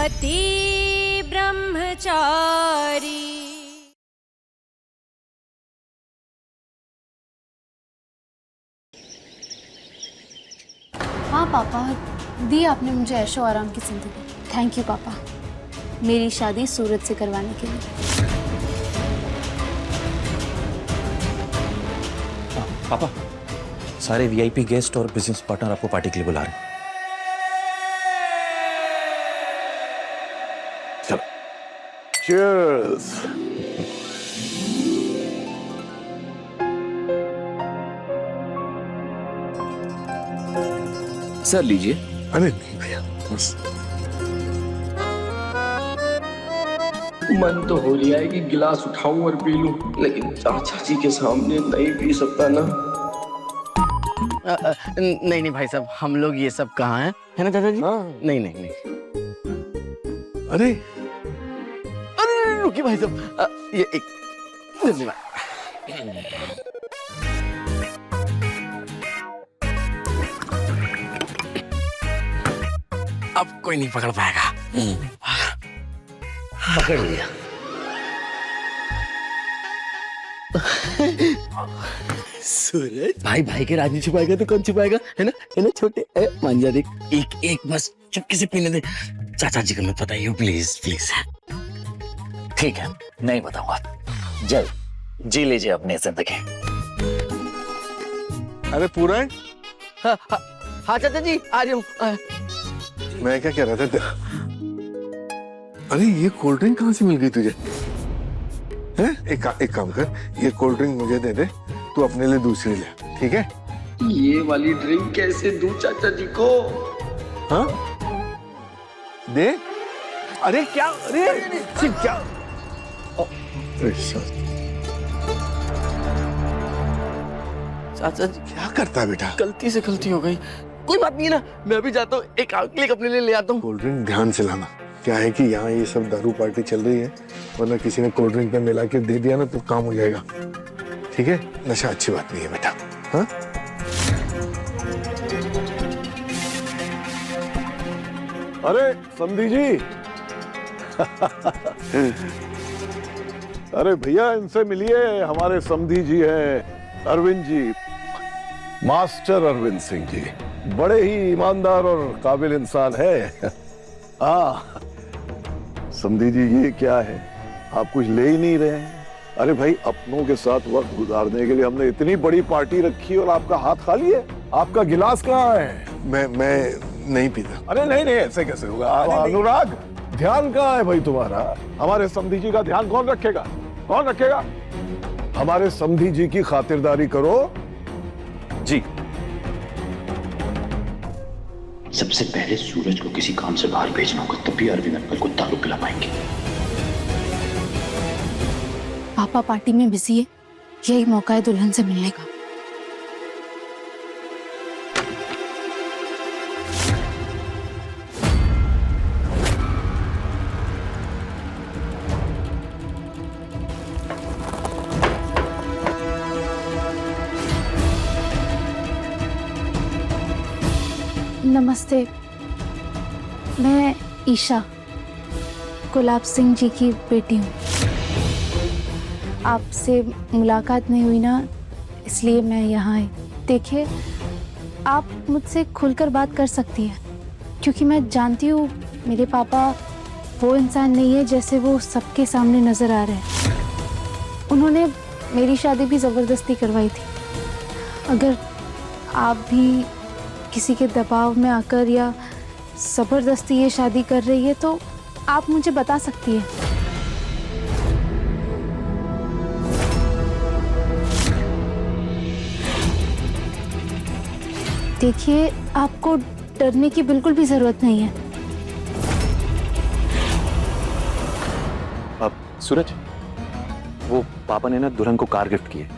पति ब्रह्मचारी। हाँ पापा, दी आपने मुझे ऐशो आराम की जिंदगी। थैंक यू पापा, मेरी शादी सूरज से करवाने के लिए। पापा, सारे वीआईपी गेस्ट और बिजनेस पार्टनर आपको पार्टी के लिए बुला रहे हैं। चलो। Cheers. सर लीजिए। अरे नहीं भैया, बस। मन तो हो रहा है कि गिलास उठाऊं और पी लूं, लेकिन चाचा जी के सामने नहीं पी सकता ना। नहीं नहीं भाई साहब, हम लोग ये सब कहाँ हैं, है ना चाचा जी? हाँ। नहीं नहीं नहीं। अरे अरे रुकिए भाई साहब, ये एक धन्यवाद। अब कोई नहीं पकड़ पाएगा। पकड़ लिया। सूरज भाई भाई के राज छुपाएगा तो कौन छुपाएगा, है ना छोटे मांझा देख। एक एक बस चुपके से पीने दे, चाचा जी को मत बताइए प्लीज प्लीज। ठीक है, नहीं बताऊंगा। जल जी लीजिए अपनी जिंदगी। अरे पूरा हाँ चाचा जी आ रही हूँ। मैं क्या कह रहा था, अरे ये कोल्ड ड्रिंक कहाँ से मिल गई तुझे? हैं? एक काम कर, ये कोल्ड ड्रिंक मुझे दे दे, तू अपने लिए दूसरी ले, ठीक है? ये वाली ड्रिंक कैसे दूं चाचा जी को? हाँ दे। अरे क्या, अरे क्या? चाचा जी क्या करता है बेटा? गलती से गलती हो गई, कोई बात नहीं है ना, मैं अभी जाता हूँ, एक क्लिक अपने लिए ले आता हूँ। कोल्ड ड्रिंक ध्यान से लाना, क्या है कि यहाँ ये सब दारू पार्टी चल रही है, वरना किसी ने कोल्ड ड्रिंक में मिला के दे दिया ना तो काम हो जाएगा, ठीक है? नशा अच्छी बात नहीं है बेटा। हाँ अरे समधी जी। अरे भैया इनसे मिलिए, हमारे समधी जी हैं अरविंद जी, मास्टर अरविंद सिंह जी, बड़े ही ईमानदार और काबिल इंसान है। हाँ समधी जी, ये क्या है, आप कुछ ले ही नहीं रहे हैं? अरे भाई, अपनों के साथ वक्त गुजारने के लिए हमने इतनी बड़ी पार्टी रखी और आपका हाथ खाली है? आपका गिलास कहाँ है? मैं नहीं पीता। अरे नहीं नहीं, ऐसे कैसे होगा? अनुराग, ध्यान कहाँ है भाई तुम्हारा? हमारे समधी जी का ध्यान कौन रखेगा? कौन रखेगा? हमारे समधी जी की खातिरदारी करो। जी। सबसे पहले सूरज को किसी काम से बाहर भेजना होगा, तभी अरविंद अंकल को दारू पिला पाएंगे। पापा पार्टी में बिजी है, यही मौका है दुल्हन से मिलने का। नमस्ते, मैं ईशा, गुलाब सिंह जी की बेटी हूँ। आपसे मुलाकात नहीं हुई ना, इसलिए मैं यहाँ आई। देखिए, आप मुझसे खुलकर बात कर सकती हैं, क्योंकि मैं जानती हूँ मेरे पापा वो इंसान नहीं है जैसे वो सबके सामने नज़र आ रहे हैं। उन्होंने मेरी शादी भी ज़बरदस्ती करवाई थी। अगर आप भी किसी के दबाव में आकर या ज़बरदस्ती ये शादी कर रही है तो आप मुझे बता सकती हैं। देखिए, आपको डरने की बिल्कुल भी जरूरत नहीं है। अब सूरज, वो पापा ने ना दुल्हन को कार गिफ्ट की है,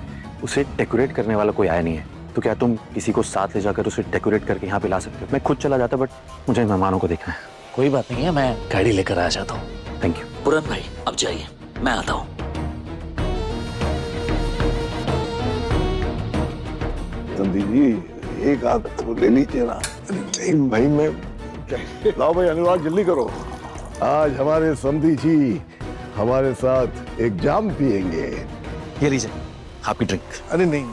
उसे डेकोरेट करने वाला कोई आया नहीं है, तो क्या तुम किसी को साथ ले जाकर उसे डेकोरेट करके यहाँ पे ला सकते हो? मैं खुद चला जाता, बट मुझे मेहमानों को देखना है। कोई बात नहीं है, मैं गाड़ी लेकर आ जाता हूँ। Thank you. पुरन भाई अब जाइए, मैं आता हूँ। समधी जी, एक आध तो ले लीजिए ना। नहीं भाई, मैं लाओ भाई अनुराग, जल्दी करो। आज हमारे समधी जी हमारे साथ एक जाम पिएंगे। ये लीजिए आपकी ड्रिंक। अरे नहीं,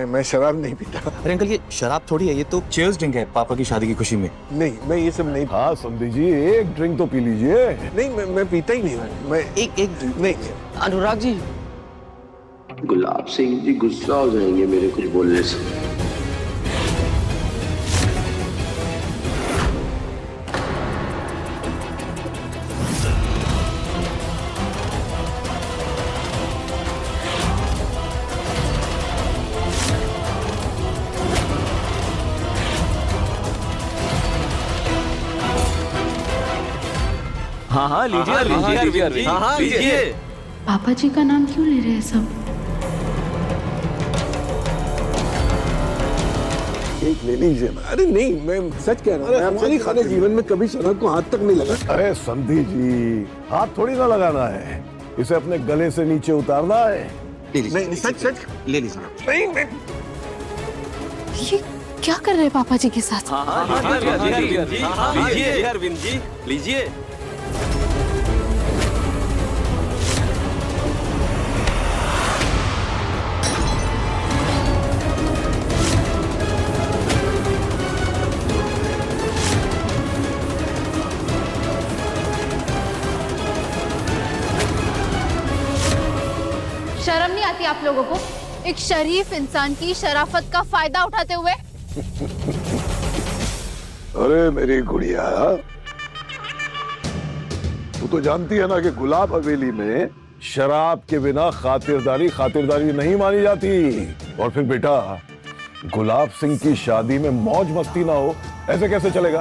मैं शराब नहीं पीता। अरे अंकल ये शराब थोड़ी है, ये तो चीयर्स ड्रिंक है पापा की शादी की खुशी में। नहीं, मैं ये सब नहीं। हाँ समधी जी, एक ड्रिंक तो पी लीजिए। नहीं, मैं पीता ही नहीं। मैं एक नहीं। अनुराग जी, गुलाब सिंह जी गुस्सा हो जाएंगे मेरे कुछ बोलने से। हाँ लीजिए। पापा जी का नाम क्यों ले रहे हैं सब? एक ले लीजिए ना। अरे नहीं, मैं सच कह रहा हूँ। हमारी खाने जीवन में कभी शराब को हाथ तक नहीं लगा। अरे समधी जी, हाथ थोड़ी ना लगाना है, इसे अपने गले से नीचे उतारना है। नहीं, सच ले लीजिए। नहीं। ये क्या कर रहे हैं पापा जी के साथ? अरविंद जी लीजिए। शर्म नहीं आती आप लोगों को? एक शरीफ इंसान की शराफत का फायदा उठाते हुए। अरे मेरी गुड़िया, तू तो जानती है ना कि गुलाब हवेली में शराब के बिना खातिरदारी नहीं मानी जाती। और फिर बेटा, गुलाब सिंह की शादी में मौज मस्ती ना हो, ऐसे कैसे चलेगा?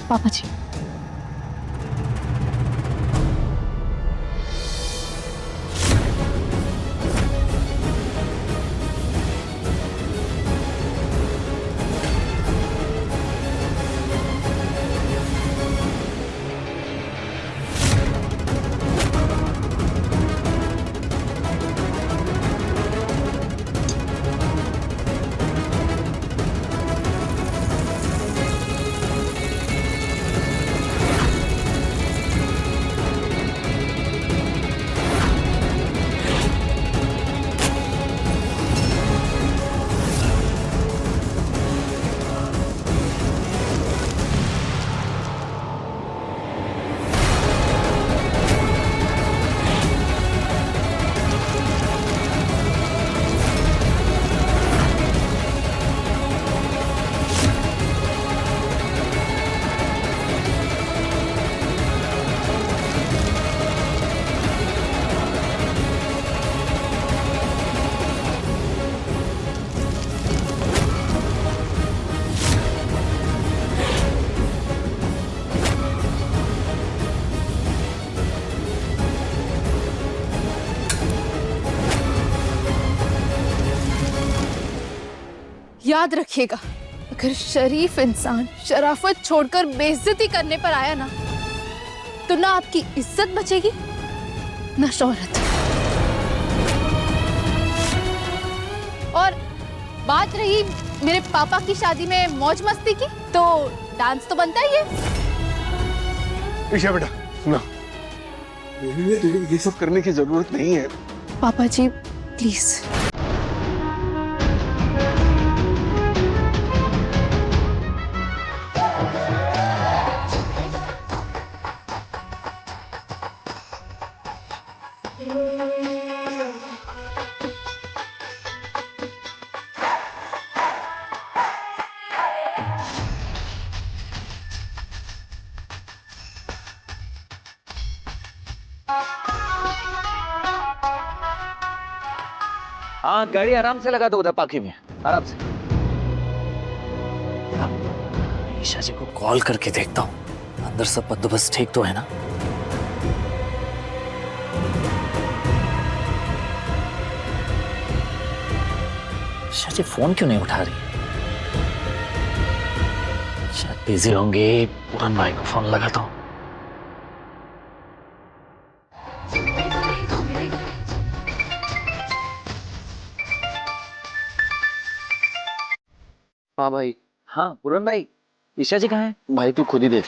पापा जी, याद रखिएगा, अगर शरीफ इंसान शराफत छोड़कर बेइज्जती करने पर आया ना, तो ना आपकी इज्जत बचेगी ना शोहरत। और बात रही मेरे पापा की शादी में मौज मस्ती की, तो डांस तो बनता ही है। ईशा बेटा ना, तुझे ये सब करने की जरूरत नहीं है। पापा जी प्लीज। हाँ, गाड़ी आराम से लगा दो उधर पाखी में, आराम से। ईशा जी को कॉल करके देखता हूँ, अंदर सब बंदोबस्त ठीक तो है ना? ईशा जी फोन क्यों नहीं उठा रही? शायद बिजी होंगे। पूरन भाई को फोन लगाता हूँ। हाँ भाई। हाँ पूरन भाई, ईशा जी कहाँ है? भाई तू खुद ही देख।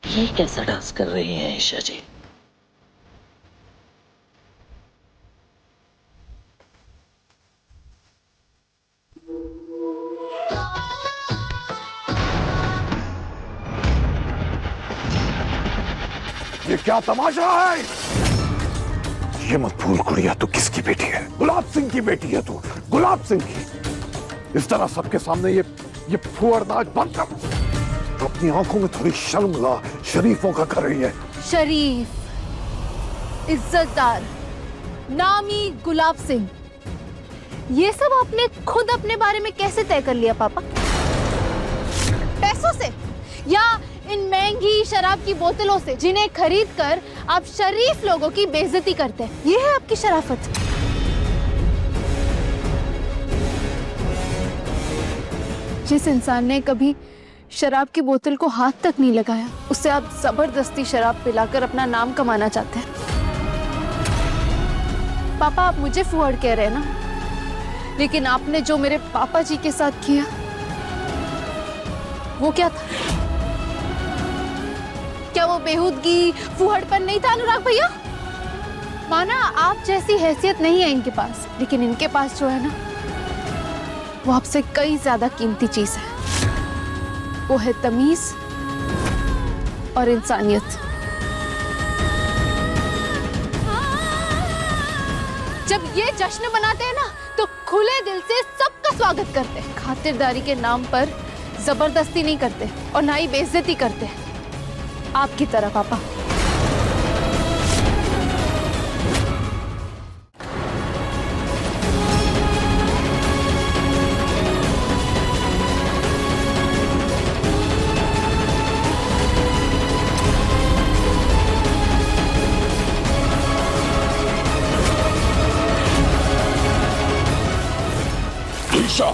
ये कैसा डांस कर रही हैं ईशा जी? ये क्या तमाशा है? ये मत भूल गुड़िया, तू किसकी बेटी है? गुलाब सिंह की बेटी है तू, गुलाब सिंह की। इस तरह सबके सामने ये फुअर नाच बंद कर। तो अपनी आंखों में थोड़ी शर्म ला, शरीफों का कर रही है। शरीफ, इज्जतदार, नामी गुलाब सिंह, ये सब आपने खुद अपने बारे में कैसे तय कर लिया पापा? पैसों से या इन महंगी शराब की बोतलों से जिन्हें खरीद कर आप शरीफ लोगों की बेइज्जती करते हैं? ये है आपकी शराफत? जिस इंसान ने कभी शराब की बोतल को हाथ तक नहीं लगाया, उससे आप जबरदस्ती शराब पिलाकर अपना नाम कमाना चाहते हैं। पापा, आप मुझे फुहड़ कह रहे हैं ना, लेकिन आपने जो मेरे पापा जी के साथ किया वो क्या था? क्या वो बेहूदगी, फुहड़पन नहीं था अनुराग भैया? माना आप जैसी हैसियत नहीं है इनके पास, लेकिन इनके पास जो है ना, वो आपसे कई ज्यादा कीमती चीज है। वो है तमीज और इंसानियत। जब ये जश्न मनाते हैं ना, तो खुले दिल से सबका स्वागत करते हैं। खातिरदारी के नाम पर जबरदस्ती नहीं करते और ना ही बेइज्जती करते, आपकी तरह पापा। ईशा,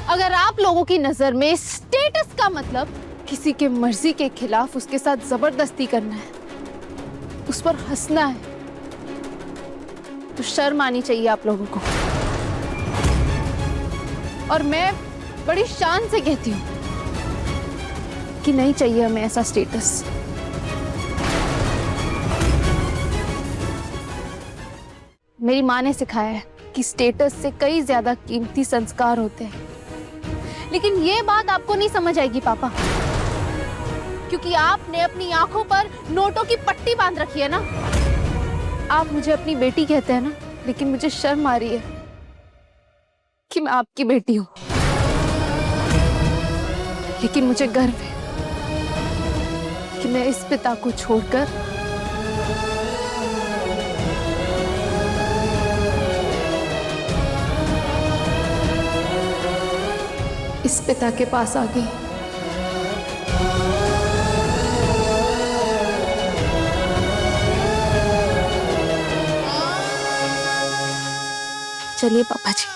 अगर आप लोगों की नजर में स्टेटस का मतलब किसी के मर्जी के खिलाफ उसके साथ जबरदस्ती करना है, उस पर हंसना है, तो शर्म आनी चाहिए आप लोगों को। और मैं बड़ी शान से कहती हूँ कि नहीं चाहिए हमें ऐसा स्टेटस। मेरी माँ ने सिखाया है कि स्टेटस से कई ज्यादा कीमती संस्कार होते हैं, लेकिन ये बात आपको नहीं समझ आएगी पापा, क्योंकि आपने अपनी आंखों पर नोटों की पट्टी बांध रखी है ना। आप मुझे अपनी बेटी कहते हैं ना, लेकिन मुझे शर्म आ रही है कि मैं आपकी बेटी हूं। लेकिन मुझे गर्व है कि मैं इस पिता को छोड़कर इस पिता के पास आ गई। चलिए पापा जी।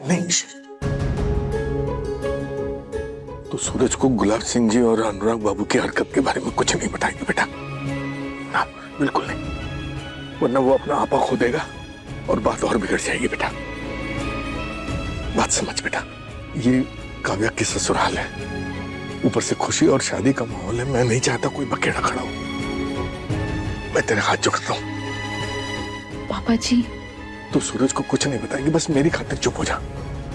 नहीं, तो सूरज को गुलाब सिंह जी और अनुराग बाबू की हरकत के बारे में कुछ नहीं बताएगी बेटा। ना, बिल्कुल नहीं, वरना वो अपना आपा खो देगा और बात और बिगड़ जाएगी बेटा। बात समझ बेटा, ये काव्या की ससुराल है, ऊपर से खुशी और शादी का माहौल है। मैं नहीं चाहता कोई बखेड़ा खड़ा हो। मैं तेरे हाथ जोड़ता हूँ। पापा जी, तो सूरज को कुछ नहीं बताएंगे, बस मेरी खातिर चुप हो जा।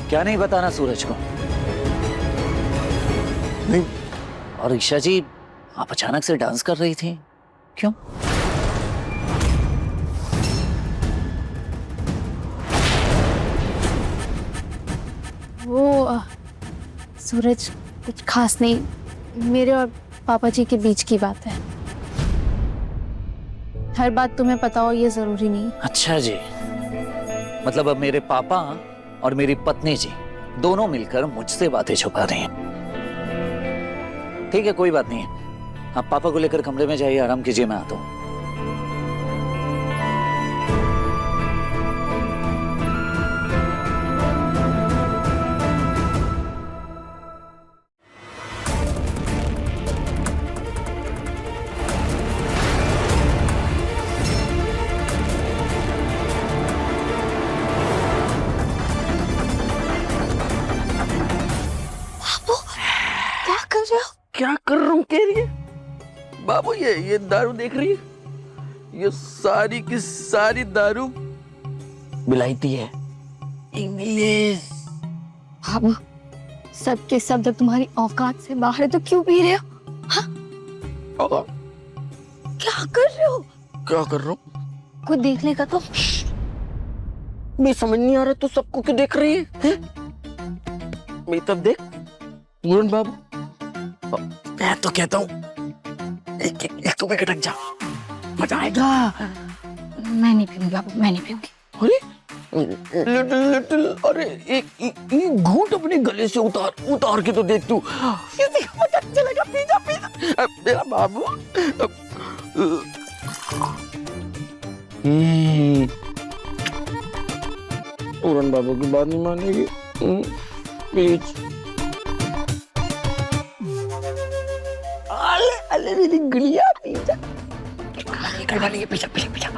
क्या नहीं बताना सूरज को? नहीं, और ईशा जी, आप अचानक से डांस कर रही थी, क्यों? वो सूरज, कुछ खास नहीं, मेरे और पापा जी के बीच की बात है। हर बात तुम्हें पता हो ये जरूरी नहीं। अच्छा जी, मतलब अब मेरे पापा और मेरी पत्नी जी दोनों मिलकर मुझसे बातें छुपा रही हैं। ठीक है, कोई बात नहीं है, आप पापा को लेकर कमरे में जाइए, आराम कीजिए, मैं आता हूँ। क्या कर रहे हो? क्या कर रहा हूँ कह रही है बाबू? ये दारू देख रही है? ये सारी की सारी दारू बिलायती है, इंग्लिश। बाबू, सब के सब जब तुम्हारी औकात से बाहर है तो क्यों पी रहे हो? और क्या कर रहे हो? क्या कर रहा हूँ? कोई देख लेगा तो? मैं समझ नहीं आ रहा, तू सबको क्यों देख रही है? मैं तब देख पूरन बाबू, मैं तो कहता हूँ एक तो मैं कटक जा, मजा आएगा। मैं नहीं पीऊंगी बाबू, मैं नहीं पीऊंगी। अरे लिटिल, अरे एक घूंट अपने गले से उतार के तो देख तू, ये देख मजा चलेगा। पी जा मेरा बाबू। पूरन बाबू की बात नहीं मानेगी। प्लीज। अले मेरी गुड़िया, पी जा। करवा लेंगे, पी जा पी जा पी जा।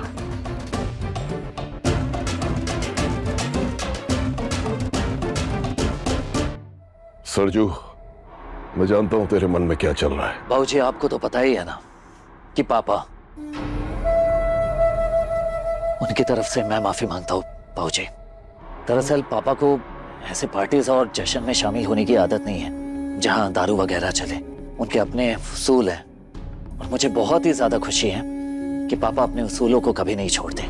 सरजू, मैं जानता हूं तेरे मन में क्या चल रहा है। बाबूजी, आपको तो पता ही है ना कि पापा, उनकी तरफ से मैं माफी मांगता हूँ बाबूजी। दरअसल पापा को ऐसे पार्टीज और जश्न में शामिल होने की आदत नहीं है जहां दारू वगैरह चले। उनके अपने उसूल हैं और मुझे बहुत ही ज्यादा खुशी है कि पापा अपने उसूलों को कभी नहीं छोड़ते।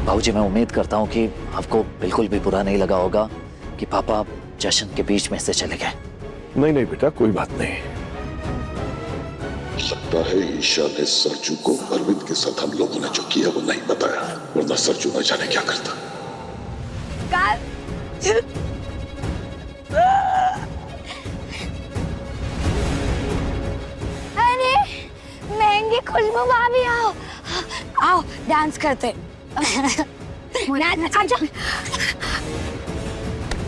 बाबूजी, मैं उम्मीद करता हूँ कि आपको बिल्कुल भी बुरा नहीं लगा होगा कि पापा जश्न के बीच में से चले गए। नहीं नहीं बेटा, कोई बात नहीं। लगता है ईशा ने सरजू को अरविंद के साथ हम लोगों ने जो किया वो नहीं बताया, वरना सरजू न जाने क्या करता। अरे महंगी खुशबू भाभी, आओ आओ डांस करते। आजा।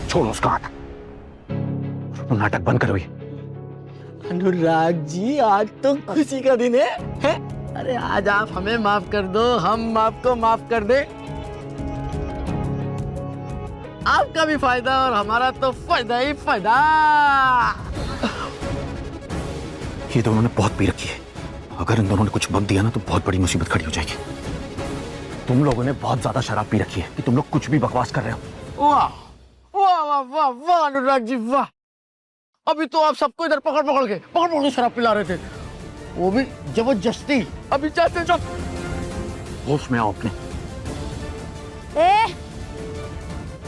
छोड़ो उसका हाथ, नाटक बंद करो। ये अनुराग जी, आज तो खुशी का दिन है? अरे आज आप हमें माफ कर दो, हम आपको माफ कर दे। आपका भी फायदा और हमारा तो फायदा ही फायदा। ये दोनों ने बहुत पी रखी है। अगर इन दोनों ने कुछ बक दिया ना तो बहुत बड़ी मुसीबत खड़ी हो जाएगी। तुम लोगों ने बहुत ज्यादा शराब पी रखी है कि तुम लोग कुछ भी बकवास कर रहे हो। वाह वाह वाह वाह वाह अनुराग जी, वाह। अभी तो आप सबको इधर पकड़ के शराब पिला रहे थे, वो भी जबरदस्ती। अभी चाहते चल, होश में आओ अपने। ए,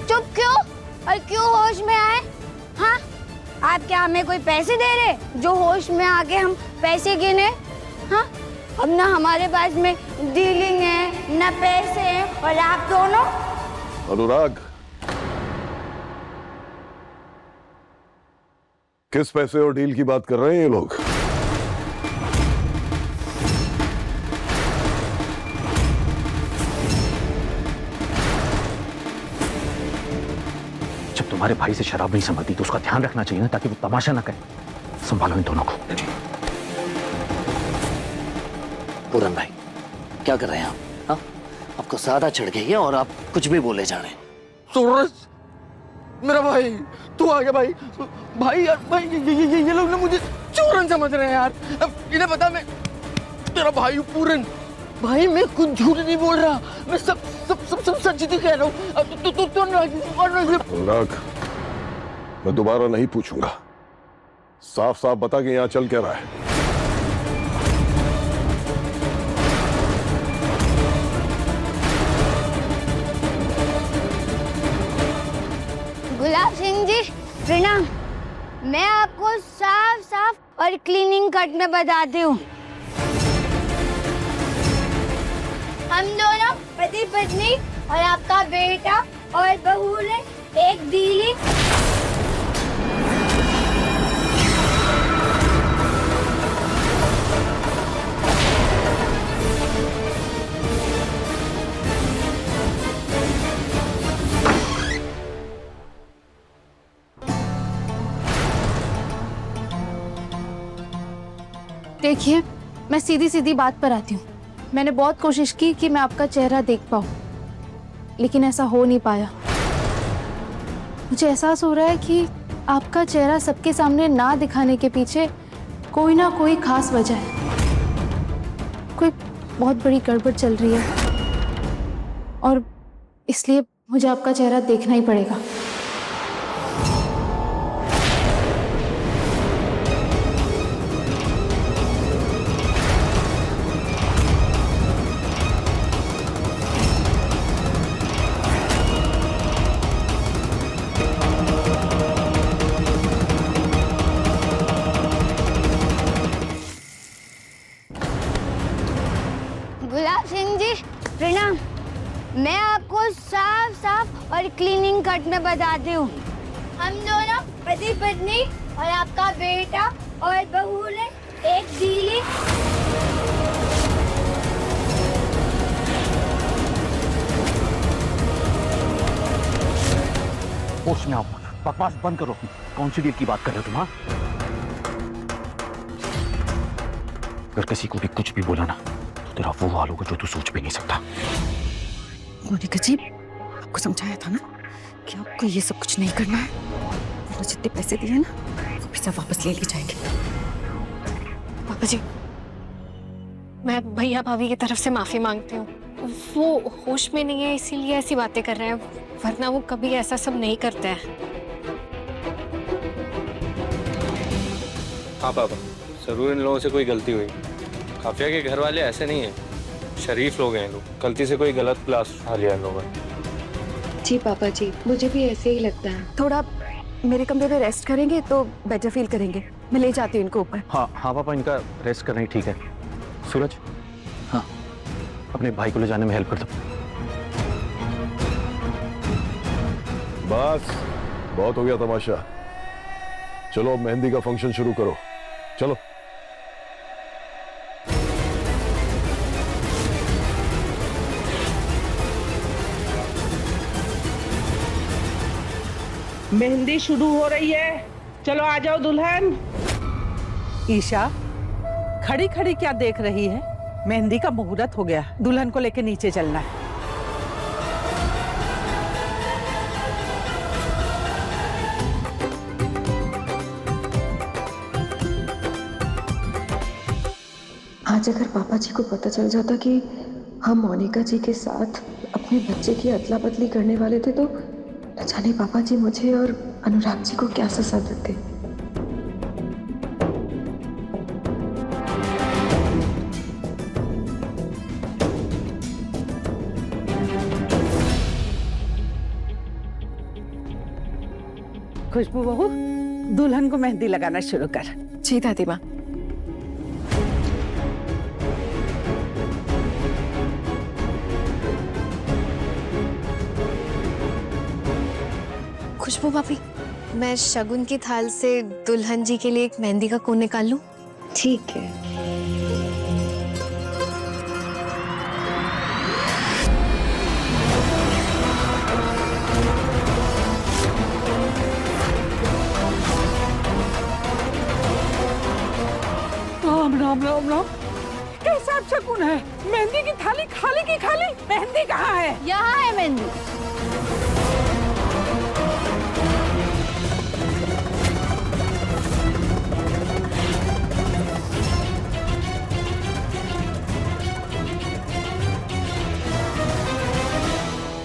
चुप क्यों? और क्यों होश में आए? हाँ, आप क्या हमें कोई पैसे दे रहे जो होश में आके हम पैसे गिने? हाँ, अब ना हमारे पास में डीलिंग है ना पैसे हैं, और आप दोनों। अनुराग, किस पैसे और डील की बात कर रहे हैं ये लोग? तुम्हारे भाई से शराब नहीं संभलती तो उसका ध्यान रखना चाहिए ना, ताकि वो तमाशा ना करे। संभालो इन दोनों को। पूरन भाई क्या कर रहे हैं आप? हाँ, आपको ज्यादा चढ़ गई है और आप कुछ भी बोले जा रहे हैं। सूरज मेरा भाई, तू आ गया भाई। भाई यार, भाई ये लोग ना मुझे चोरन समझ रहे हैं यार। अब इन्हें पता मैं तेरा भाई हूँ पूरन। भाई मैं कुछ झूठ नहीं बोल रहा, मैं सब सब सब सब सच ही कह रहा हूँ। अब तू अनुराग, मैं दोबारा नहीं पूछूंगा, साफ साफ बता कि यहाँ चल क्या रहा है। गुलाब सिंह जी प्रणाम। मैं आपको साफ साफ और क्लीनिंग कट में बताती हूँ। हम दोनों पति पत्नी और आपका बेटा और बहू ने एक डीलिंग। देखिए, मैं सीधी सीधी बात पर आती हूँ। मैंने बहुत कोशिश की कि मैं आपका चेहरा देख पाऊँ, लेकिन ऐसा हो नहीं पाया। मुझे एहसास हो रहा है कि आपका चेहरा सबके सामने ना दिखाने के पीछे कोई ना कोई खास वजह है। कोई बहुत बड़ी गड़बड़ चल रही है और इसलिए मुझे आपका चेहरा देखना ही पड़ेगा। गुलाब सिंह जी प्रणाम। मैं आपको साफ साफ और क्लीनिंग कट में बताती हूँ। हम दोनों पति पत्नी और आपका बेटा और बहू ने एक डीलिंग। होश में आओ, बकवास बंद करो। कौन सी डील की बात कर रहे हो तुम? हाँ, अगर किसी को भी कुछ भी बोला ना तो तेरा वो हाल होगा जो तू सोच भी नहीं सकता। मोनिका जी, आपको समझाया था ना कि आपको ये सब कुछ नहीं करना है। वो जितने पैसे दिए ना वो भी सब वापस ले लिए जाएंगे। पापा जी, मैं भैया भाभी की तरफ से माफी मांगती हूँ। वो होश में नहीं है इसीलिए ऐसी बातें कर रहे हैं, वरना वो कभी ऐसा सब नहीं करते हैं। हाँ पापा, जरूर इन लोगों से कोई गलती हुई। काफिया के घर वाले ऐसे नहीं है, शरीफ लोग हैं लोग। गलती से कोई गलत क्लास उठा लिया इन लोगों ने। जी पापा जी, मुझे भी ऐसे ही लगता है। थोड़ा मेरे कमरे में रेस्ट करेंगे तो बेटर फील करेंगे। मैं ले जाती हूँ इनको ऊपर। हाँ हाँ पापा, इनका रेस्ट करना ही ठीक है। सूरज, हाँ, अपने भाई को ले जाने में हेल्प कर दो। बस बहुत हो गया तमाशा, चलो अब मेहंदी का फंक्शन शुरू करो। चलो। मेहंदी शुरू हो रही है, चलो आ जाओ दुल्हन। ईशा, खड़ी खड़ी क्या देख रही है? मेहंदी का मुहूर्त हो गया, दुल्हन को लेके नीचे चलना है। आज अगर पापा जी को पता चल जाता कि हम मोनिका जी के साथ अपने बच्चे की अदला बदली करने वाले थे तो न जाने पापा जी मुझे और अनुराग जी को क्या सजा देते। खुशबू बहू, दुल्हन को मेहंदी लगाना शुरू कर। जी दादी माँ। खुशबू भाभी, मैं शगुन की थाल से दुल्हन जी के लिए एक मेहंदी का कोन निकाल लूं? ठीक है। राम राम, कैसा आप शकुन है? मेहंदी की थाली खाली की खाली, मेहंदी कहाँ है? यहाँ है मेहंदी।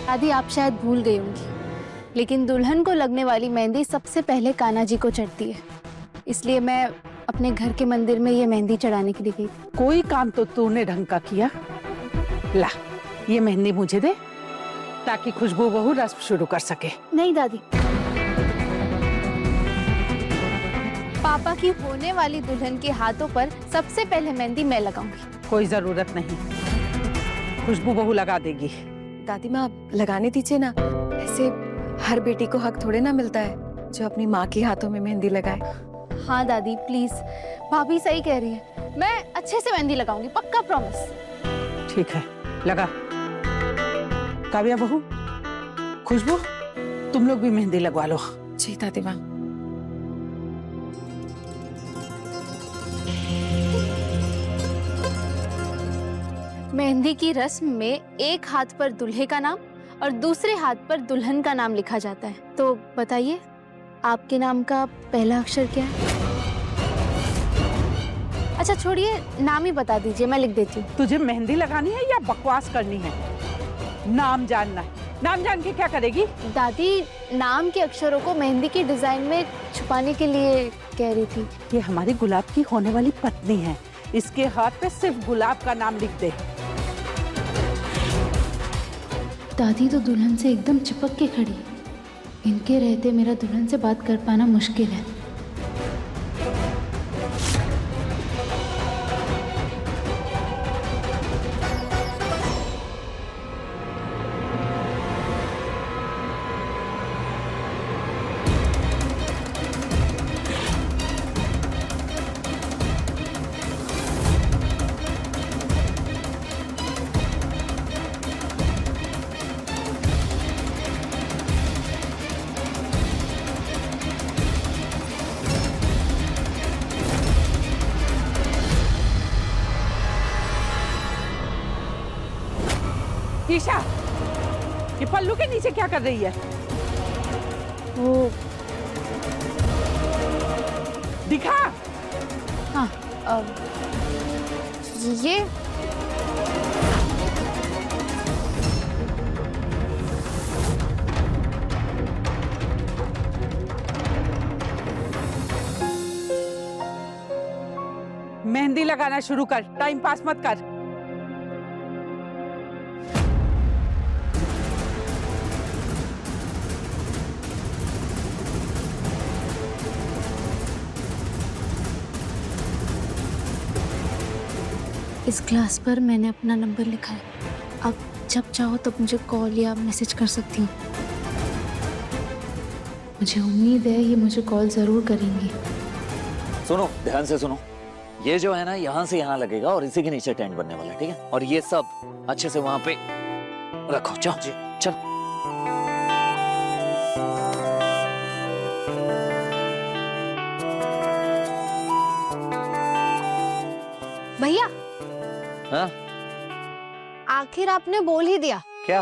दादी आप शायद भूल गई होंगी, लेकिन दुल्हन को लगने वाली मेहंदी सबसे पहले कान्हा जी को चढ़ती है, इसलिए मैं अपने घर के मंदिर में ये मेहंदी चढ़ाने के लिए गई थी। कोई काम तो तूने ढंग का किया। ला, ये मेहंदी मुझे दे ताकि खुशबू बहू रस्म शुरू कर सके। नहीं दादी, पापा की होने वाली दुल्हन के हाथों पर सबसे पहले मेहंदी मैं लगाऊंगी। कोई जरूरत नहीं, खुशबू बहू लगा देगी। दादी माँ लगाने दीजिए ना, ऐसे हर बेटी को हक थोड़े ना मिलता है जो अपनी माँ के हाथों में मेहंदी लगाए। हाँ दादी प्लीज, भाभी सही कह रही है, मैं अच्छे से मेहंदी लगाऊंगी, पक्का प्रॉमिस। ठीक है, लगा। काव्या बहू, खुशबू, तुम लोग भी मेहंदी लगवा लो। जी दादी माँ। मेहंदी की रस्म में एक हाथ पर दूल्हे का नाम और दूसरे हाथ पर दुल्हन का नाम लिखा जाता है। तो बताइए, आपके नाम का पहला अक्षर क्या है? अच्छा छोड़िए, नाम ही बता दीजिए, मैं लिख देती हूँ। तुझे मेहंदी लगानी है या बकवास करनी है? नाम जानना है। नाम जान के क्या करेगी? दादी नाम के अक्षरों को मेहंदी की डिजाइन में छुपाने के लिए कह रही थी। ये हमारी गुलाब की होने वाली पत्नी है, इसके हाथ पे सिर्फ गुलाब का नाम लिख दे। दादी तो दुल्हन से एकदम चिपक के खड़ी है, इनके रहते मेरा दुल्हन से बात कर पाना मुश्किल है। ईशा, ये पल्लू के नीचे क्या कर रही है? वो दिखा। हाँ, ये मेहंदी लगाना शुरू कर, टाइम पास मत कर। इस ग्लास पर मैंने अपना नंबर लिखा है, आप जब चाहो तब मुझे कॉल या मैसेज कर सकती हूँ। मुझे उम्मीद है ये मुझे कॉल जरूर करेंगी। सुनो, ध्यान से सुनो, ये जो है ना यहाँ से यहाँ लगेगा और इसी के नीचे टेंट बनने वाला है, ठीक है? और ये सब अच्छे से वहां पे रखो। चलो चलो। भैया, हाँ? आखिर आपने बोल ही दिया। क्या?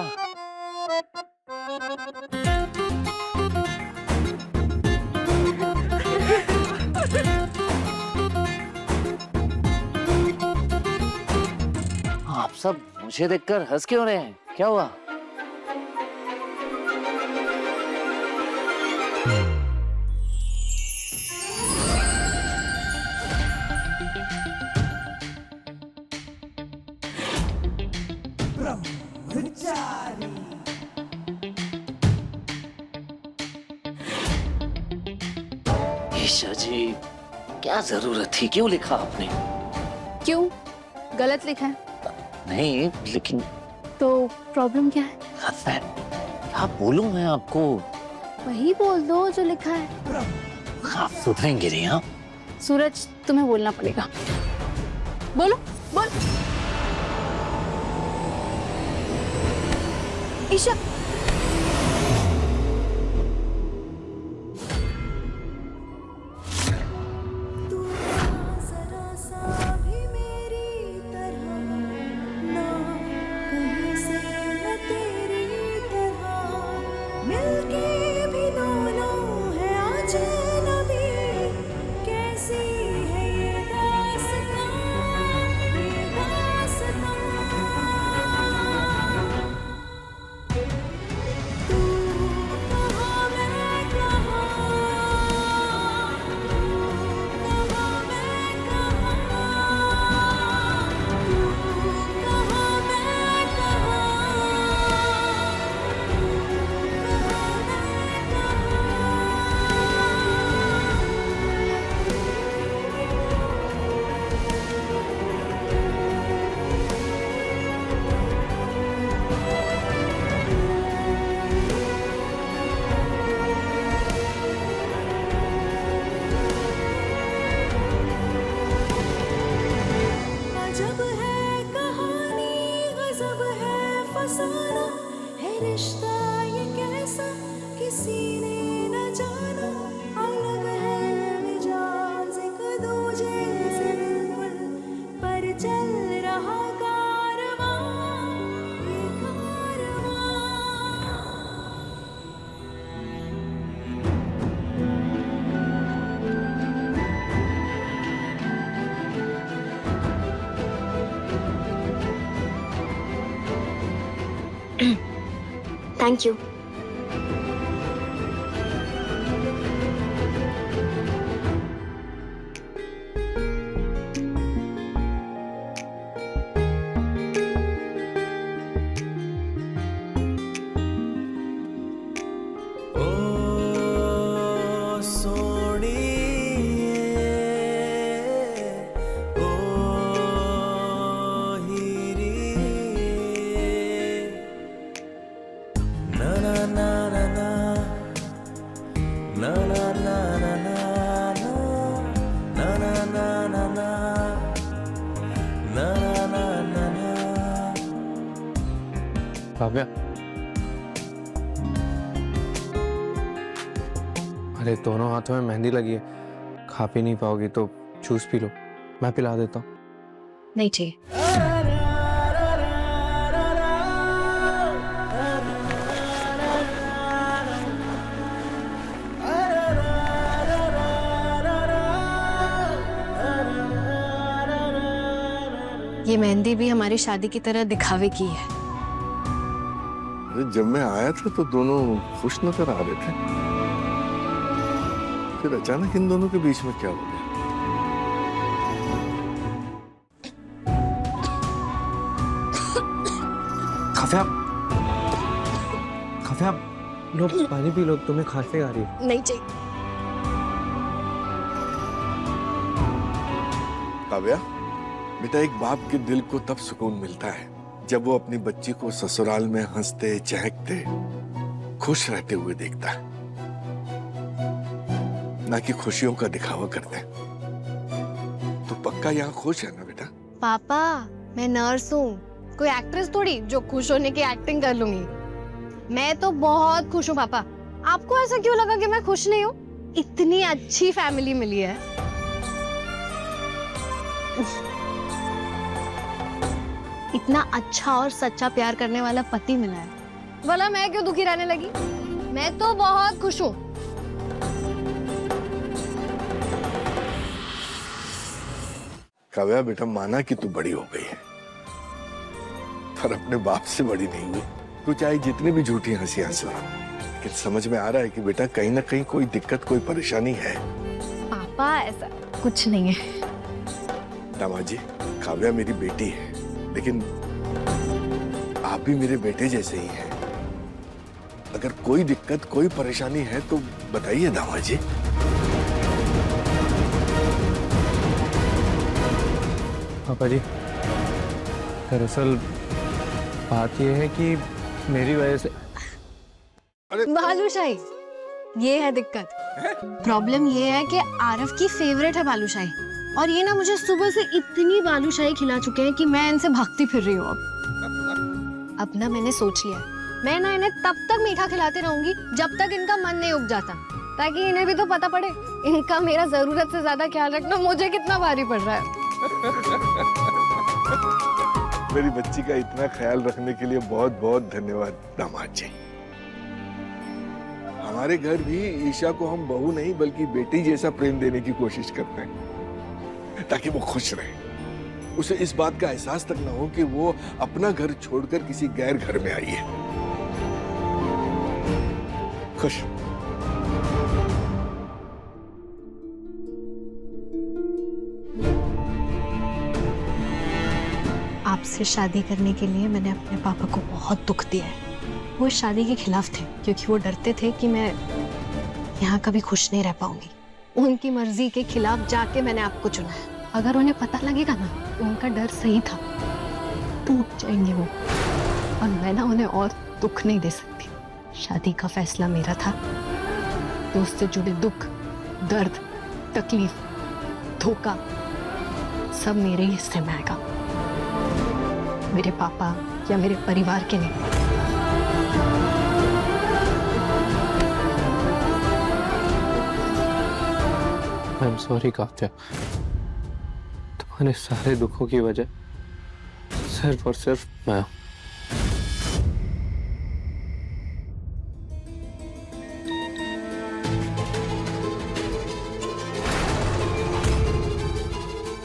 आप सब मुझे देखकर हंस क्यों रहे हैं? क्या हुआ? ईशा जी, क्या जरूरत थी? क्यों लिखा आपने? क्यों? गलत लिखा है? नहीं, लेकिन तो प्रॉब्लम क्या है? क्या बोलूं मैं आपको? वही बोल दो जो लिखा है। आप सुधरेंगे नहीं। हाँ सूरज, तुम्हें बोलना पड़ेगा। बोलो, बोल। ईशा, रिश्ता ये कैसा किसी ने न जाना, अलग है मिजाज एक दूजे से बिल्कुल, पर चल रहा कारवां ये कारवां। Thank you. काव्या, अरे दोनों हाथों में मेहंदी लगी है, खा पी नहीं पाओगी तो जूस पी लो, मैं पिला देता हूँ। नहीं चाहिए। ये मेहंदी भी हमारी शादी की तरह दिखावे की है। अरे जब मैं आया था तो दोनों खुश नजर आ रहे थे, फिर अचानक इन दोनों के बीच में क्या हो गया? काव्या, काव्या, लो पानी पी लो, तुम्हें खांसी आ रही है। नहीं चाहिए। काव्या, बेटा एक बाप के दिल को तब सुकून मिलता है जब वो अपनी बच्ची को ससुराल में हंसते चहकते खुश रहते हुए देखता है, ना कि खुशियों का दिखावा करते हैं। तो पक्का यहाँ खुश है ना बेटा? पापा, मैं नर्स हूँ, कोई एक्ट्रेस थोड़ी जो खुश होने की एक्टिंग कर लूंगी। मैं तो बहुत खुश हूँ पापा। आपको ऐसा क्यों लगा कि मैं खुश नहीं हूँ? इतनी अच्छी फैमिली मिली है। इतना अच्छा और सच्चा प्यार करने वाला पति मिला है, भला मैं क्यों दुखी रहने लगी? मैं तो बहुत खुश हूँ। काव्या बेटा, माना कि तू बड़ी हो गई है, पर अपने बाप से बड़ी नहीं हुई। तू चाहे जितनी भी झूठी हंसी हंस रहा, लेकिन समझ में आ रहा है कि बेटा कहीं ना कहीं कोई दिक्कत, कोई परेशानी है। पापा ऐसा कुछ नहीं है। दामाद जी, काव्या मेरी बेटी है, लेकिन आप भी मेरे बेटे जैसे ही हैं। अगर कोई दिक्कत, कोई परेशानी है तो बताइए दामाद जी। पापा जी, दरअसल बात यह है कि मेरी वजह से बालूशाही, ये है दिक्कत। प्रॉब्लम ये है कि आरव की फेवरेट है बालूशाही, और ये ना मुझे सुबह से इतनी बालूशाही खिला चुके हैं कि मैं इनसे भागती फिर रही हूँ। अब ना मैंने सोच लिया, मैं ना इन्हें तब तक मीठा खिलाती रहूंगी जब तक इनका मन नहीं उब जाता, ताकि इन्हें भी तो पता पड़े इनका मेरा जरूरत से ज्यादा ख्याल रखना मुझे कितना भारी पड़ रहा है। मेरी बच्ची का इतना ख्याल रखने के लिए बहुत बहुत धन्यवाद दामाद जी। हमारे घर भी ईशा को हम बहू नहीं बल्कि बेटी जैसा प्रेम देने की कोशिश करते हैं, ताकि वो खुश रहे, उसे इस बात का एहसास तक ना हो कि वो अपना घर छोड़कर किसी गैर घर में आई है। खुश। आपसे शादी करने के लिए मैंने अपने पापा को बहुत दुख दिया है। वो इस शादी के खिलाफ थे क्योंकि वो डरते थे कि मैं यहाँ कभी खुश नहीं रह पाऊंगी। उनकी मर्जी के खिलाफ जाके मैंने आपको चुना है। अगर उन्हें पता लगेगा ना तो उनका डर सही था, टूट जाएंगे वो, और मैं ना उन्हें और दुख नहीं दे सकती। शादी का फैसला मेरा था, तो उससे जुड़े दुख, दर्द, तकलीफ, धोखा सब मेरे ही हिस्से में आएगा, मेरे पापा या मेरे परिवार के नहीं। आई एम सॉरी काव्या, तुम्हारे सारे दुखों की वजह सिर्फ और सिर्फ मैं।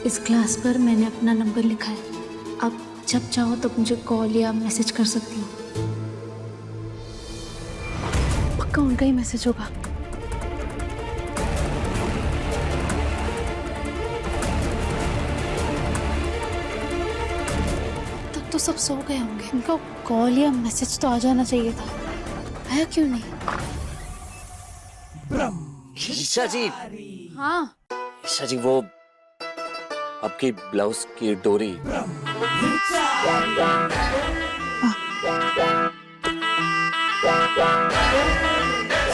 इस ग्लास पर मैंने अपना नंबर लिखा है। आप जब चाहो तब मुझे कॉल या मैसेज कर सकती हो। पक्का उनका ही मैसेज होगा। तब तो सब सो गए होंगे। उनका कॉल या मैसेज तो आ जाना चाहिए था। आया क्यों नहीं? ईशा जी। हाँ ईशा जी, वो आपकी ब्लाउज की डोरी।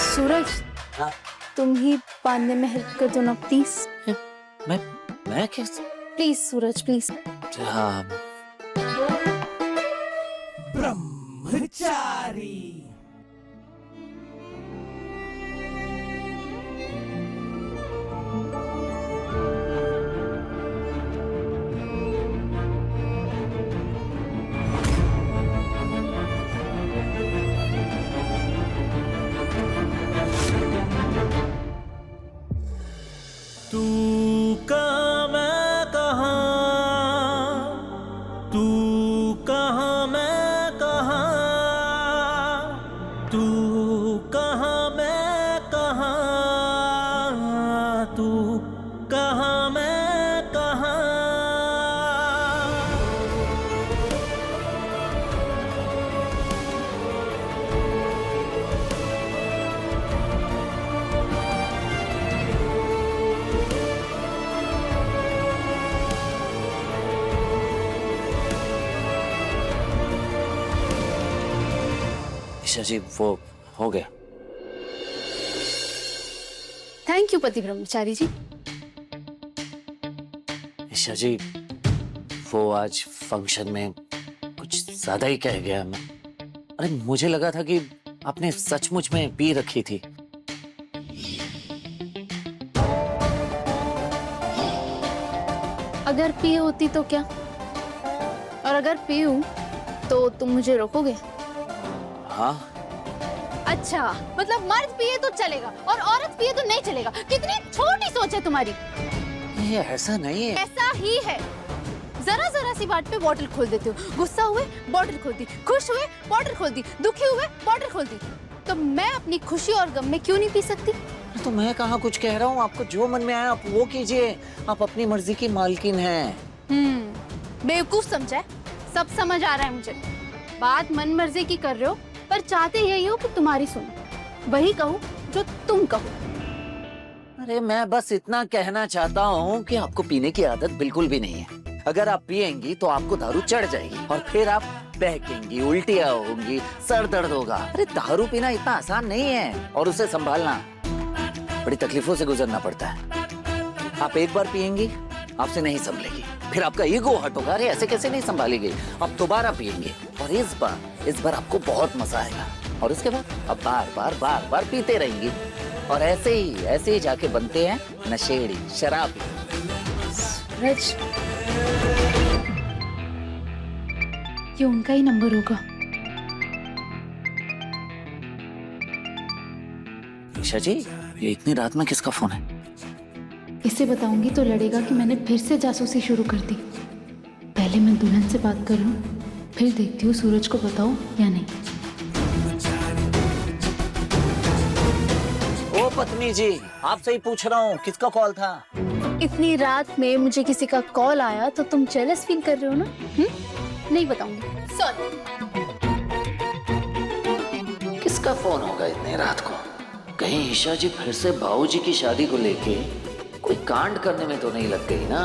सूरज, हाँ? तुम ही बांधने में हेल्प कर दो ना प्लीज। मैं कैसे? Please Suraj please. हाँ। तू कहाँ मैं कहाँ, तू कहाँ मैं कहाँ, तू कहाँ मैं कहाँ, तू कहाँ मैं कहाँ। ईशा जी, वो हो गया। थैंक यू पति ब्रह्मचारी जी। ईशा जी, वो आज फंक्शन में कुछ ज्यादा ही कह गया मैं। अरे मुझे लगा था कि आपने सचमुच में पी रखी थी। अगर पी होती तो क्या, और अगर पीऊं तो तुम मुझे रोकोगे? हाँ। अच्छा, मतलब मर्द पिए तो चलेगा और औरत पिए तो नहीं चलेगा। कितनी छोटी सोच है तुम्हारी। ये ऐसा नहीं है। ऐसा ही है। जरा जरा सी बात पे बॉटल खोल देते हो। गुस्सा हुए बॉटल खोल दी, खुश हुए बॉटल खोल दी, दुखी हुए बॉटल खोल दी। तो मैं अपनी खुशी और गम में क्यों नहीं पी सकती? तो मैं कहाँ कुछ कह रहा हूँ, आपको जो मन में आया आप वो कीजिए। आप अपनी मर्जी की मालकिन हैं। बेवकूफ समझा है, सब समझ आ रहा है मुझे। बात मन मर्जी की कर रहे हो, पर चाहते यही हो कि तुम्हारी सुनो, वही कहूँ जो तुम कहो। अरे मैं बस इतना कहना चाहता हूँ कि आपको पीने की आदत बिल्कुल भी नहीं है। अगर आप पिएंगी तो आपको दारू चढ़ जाएगी और फिर आप बहकेंगी, उल्टियाँ होंगी, सर दर्द होगा। अरे दारू पीना इतना आसान नहीं है और उसे संभालना बड़ी तकलीफों से गुजरना पड़ता है। आप एक बार पिएंगी, आपसे नहीं संभलेगी, फिर आपका ईगो हर्ट होगा। अरे ऐसे कैसे नहीं संभालेगी? आप दोबारा पिएंगे और इस बार आपको बहुत मजा आएगा और उसके बाद आप बार बार पीते रहेंगी और ऐसे ही जाके बनते हैं नशेड़ी, शराबी। ये उनका ही नंबर होगा। ईशा जी, ये इतनी रात में किसका फोन है? इसे बताऊंगी तो लड़ेगा कि मैंने फिर से जासूसी शुरू कर दी। पहले मैं दुल्हन से बात कर लूं, फिर देखती हूँ सूरज को बताऊं या नहीं। ओ पत्नी जी, आपसे ही पूछ रहा हूँ, किसका कॉल था? इतनी रात में मुझे किसी का कॉल आया तो तुम जेलस फील कर रहे हो ना? नहीं बताऊंगी, सॉरी। किसका फोन होगा इतनी रात को? कहीं ईशा जी फिर से बाबूजी की शादी को लेके कोई कांड करने में तो नहीं लग गई ना?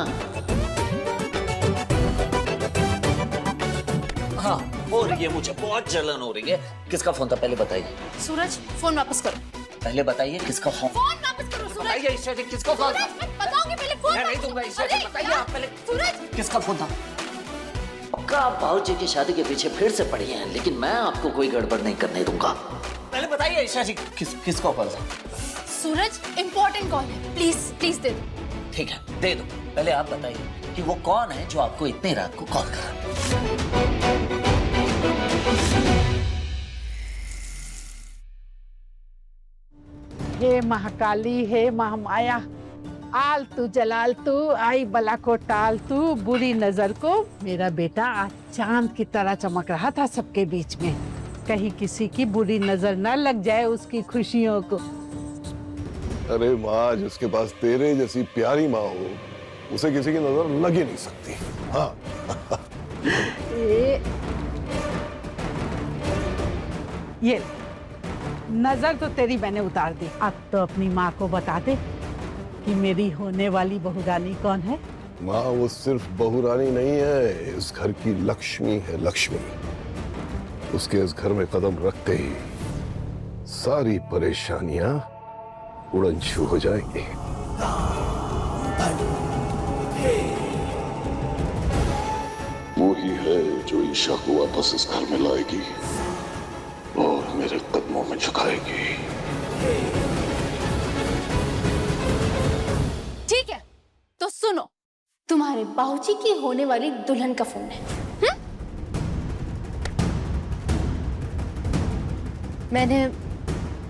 हाँ, हो रही है, मुझे बहुत जलन हो रही है। किसका फोन था पहले बताइए। सूरज, फोन वापस करो। पहले बताइए किसका फोन। फोन वापस करो सूरज। बताइए ईशा जी, किसका फोन था? बताओगे पहले फोन। मैं नहीं दूंगा ईशा जी, बताइए आप पहले। सूरज, किसका फोन था? पक्का आप बाबूजी की शादी के पीछे फिर से पड़ी हैं, लेकिन मैं आपको कोई गड़बड़ नहीं करने दूंगा। पहले बताइए ईशा जी, किसका कॉल था? सूरज इम्पोर्टेंट कॉल है, प्लीज प्लीज दे दो। ठीक है दे दो। पहले आप बताइए कि वो कौन है जो आपको इतनी रात को कॉल कर रहा है। हे महाकाली, हे महामाया, आल तू जलाल तू, आई बला को टाल तू, बुरी नजर को। मेरा बेटा आज चांद की तरह चमक रहा था सबके बीच में, कहीं किसी की बुरी नजर न लग जाए उसकी खुशियों को। अरे माँ, जिसके पास तेरे जैसी प्यारी माँ हो उसे किसी की नजर लग ही नहीं सकती। हाँ ये नजर तो तेरी मैंने उतार दी, अब तो अपनी माँ को बता दे कि मेरी होने वाली बहू रानी कौन है। माँ, वो सिर्फ बहू रानी नहीं है, इस घर की लक्ष्मी है, लक्ष्मी। उसके इस घर में कदम रखते ही सारी परेशानियां उड़न छू हो जाएंगी। वो ही है जो ईशा को वापस इस घर में लाएगी और मेरे कदमों में झुकाएगी। ठीक है, तो सुनो, तुम्हारे बाबूजी की होने वाली दुल्हन का फोन है। मैंने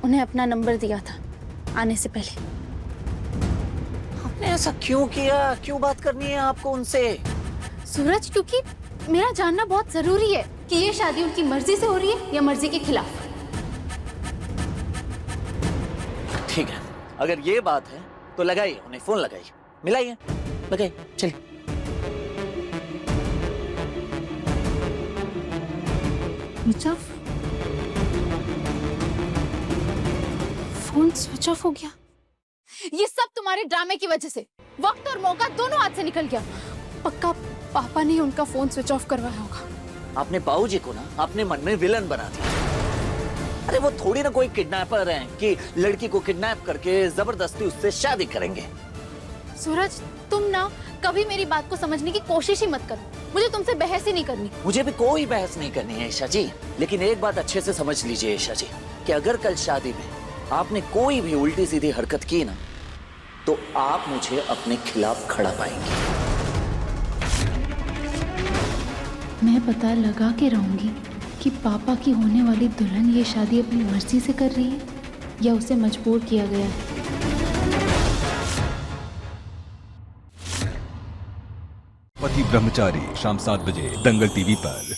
उन्हें अपना नंबर दिया था आने से पहले। आपने ऐसा क्यों किया? क्यों बात करनी है आपको उनसे? सूरज, क्योंकि मेरा जानना बहुत जरूरी है कि ये शादी उनकी मर्जी से हो रही है या मर्जी के खिलाफ। ठीक है, अगर ये बात है तो लगाइए उन्हें फोन, लगाइए, मिलाइए, लगाइए, चलिए। फोन स्विच ऑफ हो गया। ये सब तुम्हारे ड्रामे की वजह से। वक्त और मौका दोनों हाथ से निकल गया। पक्का पापा ने उनका फोन स्विच ऑफ करवाया होगा। आपने बाबूजी को ना अपने मन में विलन बना दिया। अरे वो थोड़ी ना कोई किडनैपर हैं कि लड़की को किडनैप करके जबरदस्ती उससे शादी करेंगे। सूरज, तुम ना कभी मेरी बात को समझने की कोशिश ही मत करो। मुझे तुमसे बहस ही नहीं करनी। मुझे भी कोई बहस नहीं करनी है ईशा जी, लेकिन एक बात अच्छे से समझ लीजिए ईशा जी कि अगर कल शादी में आपने कोई भी उल्टी सीधी हरकत की ना, तो आप मुझे अपने खिलाफ खड़ा पाएंगे। मैं पता लगा के रहूंगी कि पापा की होने वाली दुल्हन ये शादी अपनी मर्जी से कर रही है या उसे मजबूर किया गया है। पति ब्रह्मचारी, शाम 7 बजे दंगल टीवी पर।